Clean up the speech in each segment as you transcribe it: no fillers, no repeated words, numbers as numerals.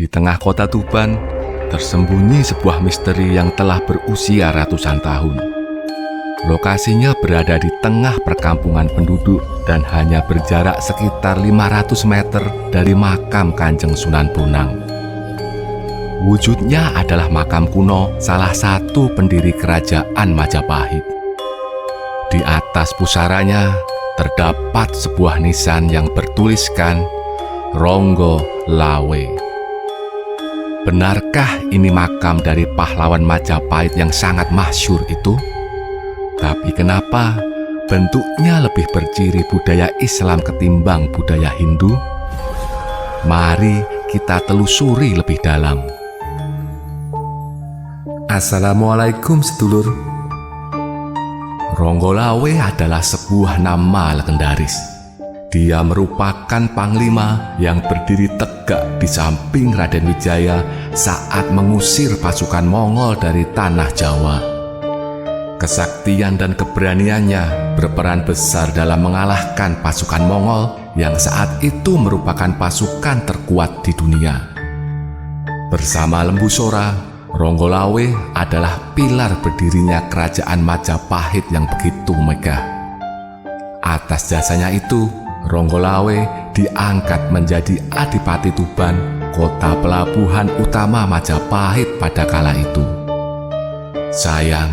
Di tengah kota Tuban, tersembunyi sebuah misteri yang telah berusia ratusan tahun. Lokasinya berada di tengah perkampungan penduduk dan hanya berjarak sekitar 500 meter dari makam Kanjeng Sunan Bonang. Wujudnya adalah makam kuno salah satu pendiri kerajaan Majapahit. Di atas pusaranya terdapat sebuah nisan yang bertuliskan Ronggo Lawe. Benarkah ini makam dari pahlawan Majapahit yang sangat masyhur itu? Tapi kenapa bentuknya lebih berciri budaya Islam ketimbang budaya Hindu? Mari kita telusuri lebih dalam. Assalamualaikum sedulur. Ronggo Lawe adalah sebuah nama legendaris. Dia merupakan panglima yang berdiri tegak di samping Raden Wijaya saat mengusir pasukan Mongol dari tanah Jawa. Kesaktian dan keberaniannya berperan besar dalam mengalahkan pasukan Mongol yang saat itu merupakan pasukan terkuat di dunia. Bersama Lembu Sora, Ronggo Lawe adalah pilar berdirinya kerajaan Majapahit yang begitu megah. Atas jasanya itu, Ronggo Lawe diangkat menjadi Adipati Tuban, kota pelabuhan utama Majapahit pada kala itu. Sayang,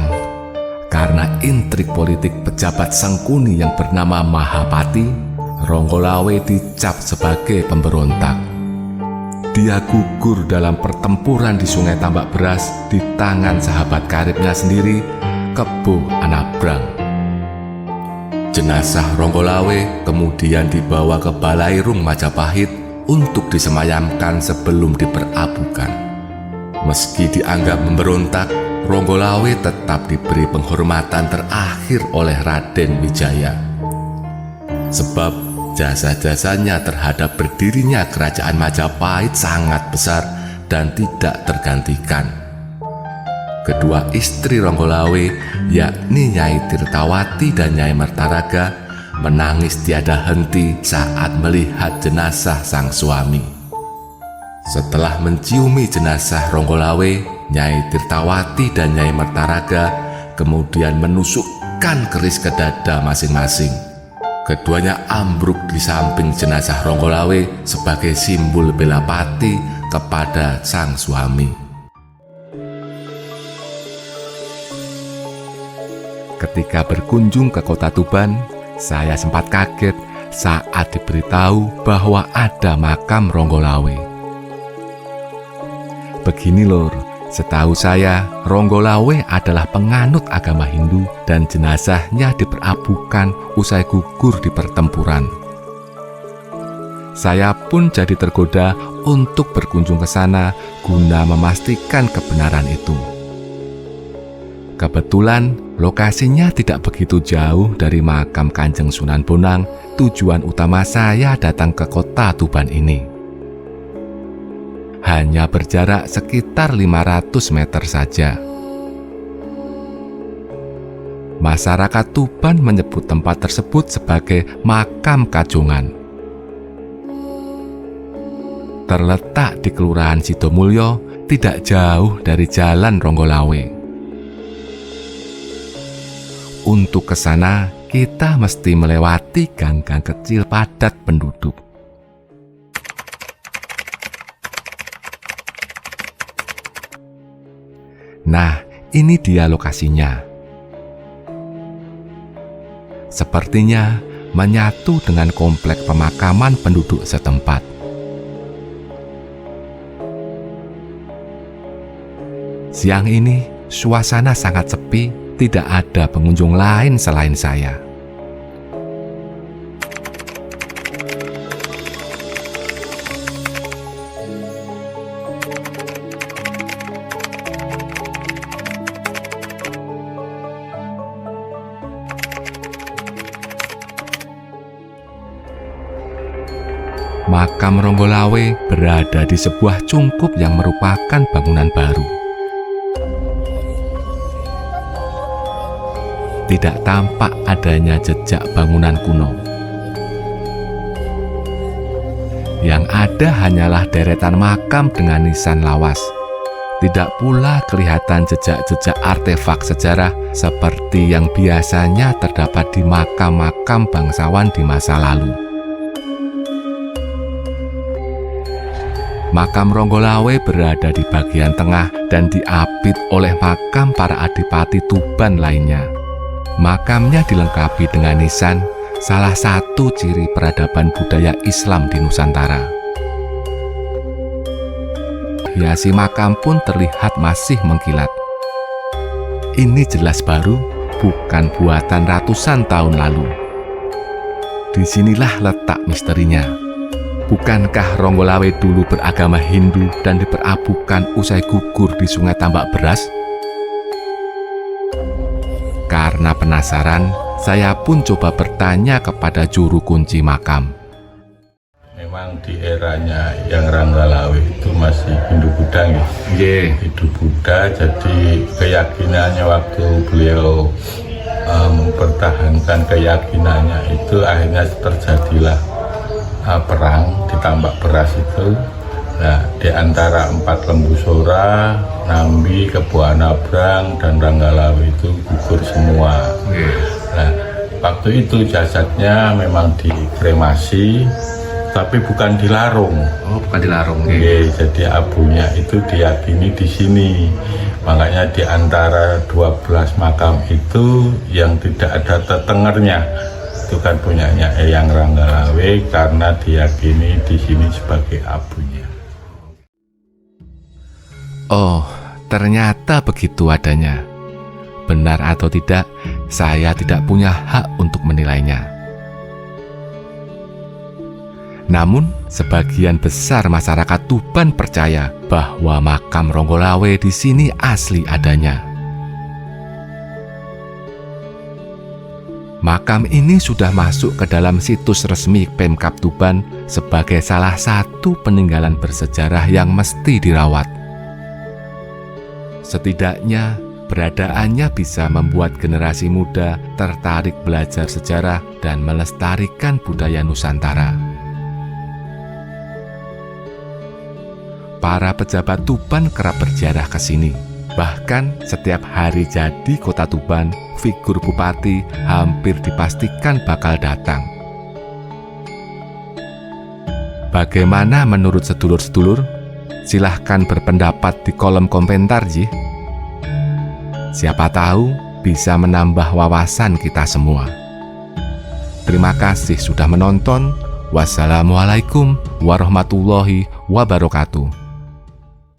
karena intrik politik pejabat Sengkuni yang bernama Mahapati, Ronggo Lawe dicap sebagai pemberontak. Dia gugur dalam pertempuran di Sungai Tambak Beras di tangan sahabat karibnya sendiri, Kebo Anabrang. Jenazah Ronggo Lawe kemudian dibawa ke Balairung Majapahit untuk disemayamkan sebelum diperabukan. Meski dianggap memberontak, Ronggo Lawe tetap diberi penghormatan terakhir oleh Raden Wijaya. Sebab jasa-jasanya terhadap berdirinya kerajaan Majapahit sangat besar dan tidak tergantikan. Kedua istri Ronggo Lawe, yakni Nyai Tirtawati dan Nyai Mertaraga, menangis tiada henti saat melihat jenazah sang suami. Setelah menciumi jenazah Ronggo Lawe, Nyai Tirtawati dan Nyai Mertaraga kemudian menusukkan keris ke dada masing-masing. Keduanya ambruk di samping jenazah Ronggo Lawe sebagai simbol bela pati kepada sang suami. Ketika berkunjung ke kota Tuban, saya sempat kaget saat diberitahu bahwa ada makam Ronggo Lawe. Begini lor, setahu saya Ronggo Lawe adalah penganut agama Hindu dan jenazahnya diperabukan usai gugur di pertempuran. Saya pun jadi tergoda untuk berkunjung ke sana guna memastikan kebenaran itu. Kebetulan lokasinya tidak begitu jauh dari makam Kanjeng Sunan Bonang, tujuan utama saya datang ke kota Tuban ini. Hanya berjarak sekitar 500 meter saja. Masyarakat Tuban menyebut tempat tersebut sebagai Makam Kajongan. Terletak di Kelurahan Sidomulyo, tidak jauh dari Jalan Ronggo Lawe. Untuk ke sana, kita mesti melewati gang-gang kecil padat penduduk. Nah, ini dia lokasinya. Sepertinya menyatu dengan komplek pemakaman penduduk setempat. Siang ini, suasana sangat sepi. Tidak ada pengunjung lain selain saya. Makam Ronggo Lawe berada di sebuah cungkup yang merupakan bangunan baru. Tidak tampak adanya jejak bangunan kuno. Yang ada hanyalah deretan makam dengan nisan lawas. Tidak pula kelihatan jejak-jejak artefak sejarah seperti yang biasanya terdapat di makam-makam bangsawan di masa lalu. Makam Ronggolawe berada di bagian tengah dan diapit oleh makam para adipati Tuban lainnya. Makamnya dilengkapi dengan nisan, salah satu ciri peradaban budaya Islam di Nusantara. Hiasi makam pun terlihat masih mengkilat. Ini jelas baru, bukan buatan ratusan tahun lalu. Disinilah letak misterinya. Bukankah Ronggolawe dulu beragama Hindu dan diperabukan usai gugur di Sungai Tambak Beras? Karena penasaran, saya pun coba bertanya kepada juru kunci makam. Memang di eranya yang Ronggolawe itu masih Hindu-Buddha ya? Hindu-Buddha, jadi keyakinannya waktu beliau mempertahankan keyakinannya itu akhirnya terjadilah perang di Tambak Beras itu. Nah, di antara 4 lembu Sora, Nambi, Keboanabrang, dan Ronggolawe itu gugur semua. Nah, waktu itu jasadnya memang dikremasi, tapi bukan dilarung. Oh, bukan dilarung. Jadi abunya itu diyakini di sini. Makanya di antara 12 makam itu yang tidak ada tetengernya itu kan punyanya Eyang Ronggolawe karena diyakini di sini sebagai abunya. Oh, ternyata begitu adanya. Benar atau tidak, saya tidak punya hak untuk menilainya. Namun, sebagian besar masyarakat Tuban percaya bahwa makam Ronggolawe di sini asli adanya. Makam ini sudah masuk ke dalam situs resmi Pemkab Tuban sebagai salah satu peninggalan bersejarah yang mesti dirawat. Setidaknya, beradaannya bisa membuat generasi muda tertarik belajar sejarah dan melestarikan budaya Nusantara. Para pejabat Tuban kerap berziarah ke sini. Bahkan setiap hari jadi kota Tuban, figur bupati hampir dipastikan bakal datang. Bagaimana menurut sedulur-sedulur? Silahkan berpendapat di kolom komentar, Ji. Siapa tahu bisa menambah wawasan kita semua. Terima kasih sudah menonton. Wassalamualaikum warahmatullahi wabarakatuh.